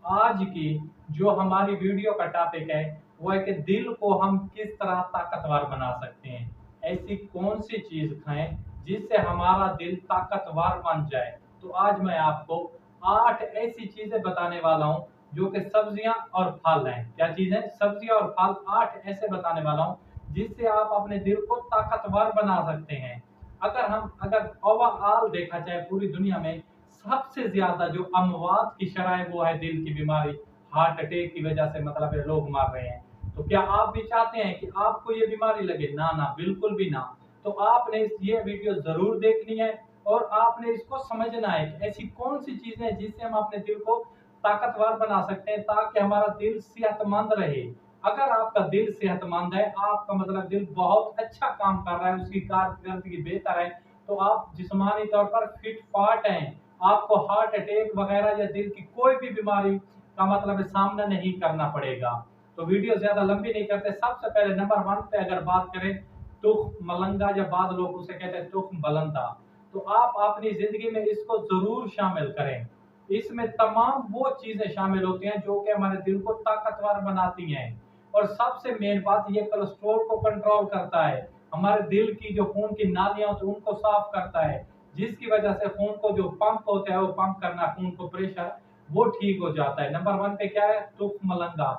आज की जो हमारी वीडियो का टॉपिक है वो है कि दिल को हम किस तरह ताकतवर बना सकते हैं। ऐसी कौन सी चीज खाएं जिससे हमारा दिल ताकतवर बन जाए। तो आज मैं आपको 8 ऐसी चीजें बताने वाला हूं जो कि सब्जियां और फल हैं। क्या चीज है? सब्जियां और फल। 8 ऐसे बताने वाला हूं जिससे आप अपने दिल को ताकतवर बना सकते हैं। अगर ओवरऑल देखा जाए पूरी दुनिया में सबसे ज्यादा जो अमवात की शरह है वो है दिल की बीमारी। हार्ट अटैक की वजह से मतलब ये लोग मर रहे हैं। तो क्या आप भी चाहते हैं कि आपको ये बीमारी लगे? ना ना, बिल्कुल भी ना। तो आपने ये वीडियो जरूर देखनी है और आपने इसको समझना है कि ऐसी कौन सी चीजें हैं जिससे हम अपने दिल को ताकतवर बना सकते हैं ताकि हमारा दिल सेहतमंद रहे। अगर आपका दिल सेहतमंद है, आपका मतलब दिल बहुत अच्छा काम कर रहा है, उसकी कारकर्दगी बेहतर है, तो आप जिस्मानी तौर पर फिट फाट हैं। आपको हार्ट अटैक वगैरह या दिल की कोई भी बीमारी का मतलब सामना नहीं करना पड़ेगा। तो वीडियो ज्यादा लंबी नहीं करते। सबसे पहले नंबर 1 पे अगर बात करें, तुख मलंगा या बाद लोग उसे कहते हैं तुख बलंदा। तो आप अपनी जिंदगी में इसको जरूर शामिल करें। इसमें तमाम वो चीजें शामिल होती हैं जो कि हमारे दिल को ताकतवर बनाती हैं। और सबसे मेन बात, ये कोलेस्ट्रॉल को कंट्रोल करता है। हमारे दिल की जो खून की नालियां होती हैं उनको साफ करता है, जिसकी वजह से खून को जो पंप होता है वो पंप करना खून को प्रेशर वो ठीक हो जाता है। नंबर 1 पे क्या है? तुख मलंगा।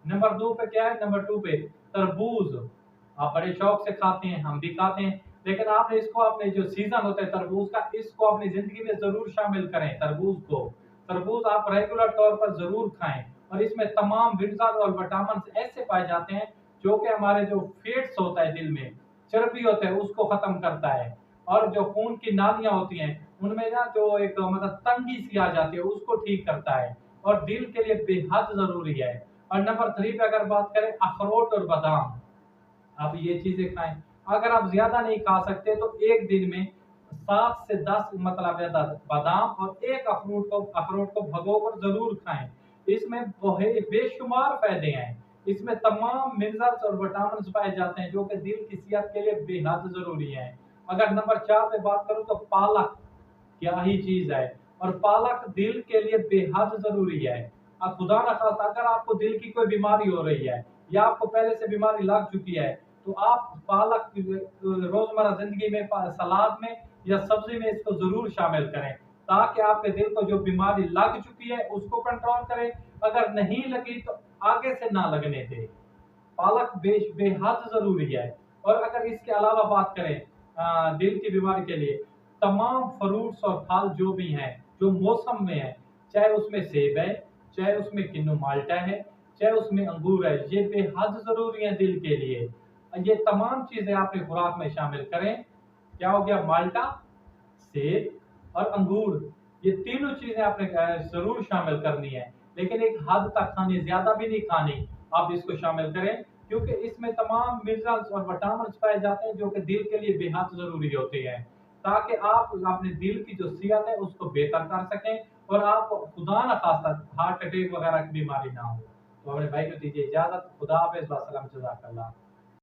नंबर 2 पे क्या है? नंबर 2 पे तरबूज। आप बड़े शौक से खाते हैं, हम भी खाते हैं, लेकिन आपने इसको अपने जो सीजन होता है तरबूज का, इसको अपनी जिंदगी में जरूर शामिल करें। तरबूज आप रेगुलर तौर पर जरूर खाएं और इसमें तमाम विटामिन और विटामिन ऐसे पाए जाते हैं जो कि हमारे जो फैट्स होता है दिल में, चर्बी होता है, उसको खत्म करता है। और जो खून की नालियां होती हैं उनमें ना जो एक मतलब तंगी सी आ जाती है उसको ठीक करता है और दिल के लिए बेहद जरूरी है। और नंबर 3 पे अगर बात करें, अखरोट और बादाम। आप ये चीजें खाएं। अगर आप ज्यादा नहीं खा सकते तो एक दिन में 7 से 10 मतलब ज्यादा बादाम और एक अखरोट को भगोकर जरूर खाएं। इसमें बेशुमार फायदे हैं। इसमें तमाम मिनरल्स और विटामिन पाए जाते हैं जो कि दिल की सेहत के लिए बेहद जरूरी है। अगर नंबर 4 पे बात करूं तो पालक, क्या ही चीज है। और पालक दिल के लिए बेहद जरूरी है। अब खुदा ना खास्ता अगर आपको दिल की कोई बीमारी हो रही है या आपको पहले से बीमारी लग चुकी है तो आप पालक रोजमर्रा जिंदगी में सलाद में या सब्जी में इसको जरूर शामिल करें ताकि आपके दिल को जो बीमारी लग चुकी है उसको कंट्रोल करें। अगर नहीं लगी तो आगे से ना लगने दे। पालक बेहद जरूरी है। और अगर इसके अलावा बात करें दिल की बीमारी के लिए, तमाम फ्रूट्स और फल जो भी हैं जो मौसम में है, चाहे उसमें सेब है, चाहे उसमें किन्नू माल्टा है, चाहे उसमें अंगूर है, ये बेहद जरूरी है दिल के लिए। ये तमाम चीजें अपनी खुराक में शामिल करें। क्या हो गया? माल्टा, सेब और अंगूर, ये तीनों चीजें आपने जरूर शामिल करनी है, लेकिन एक हद तक खानी, ज्यादा भी नहीं खानी। आप इसको शामिल करें क्योंकि इसमें तमाम मिनरल्स और विटामिन पाए जाते हैं जो कि दिल के लिए बेहद जरूरी होते हैं ताकि आप अपने दिल की जो सेहत है उसको बेहतर कर सकें और आप खुदा न खास्ता हार्ट अटैक वगैरह की बीमारी ना हो। तो अपने भाई को दीजिए इजाजत। खुदा हाफिज। वसलम। जज़ाकल्लाह।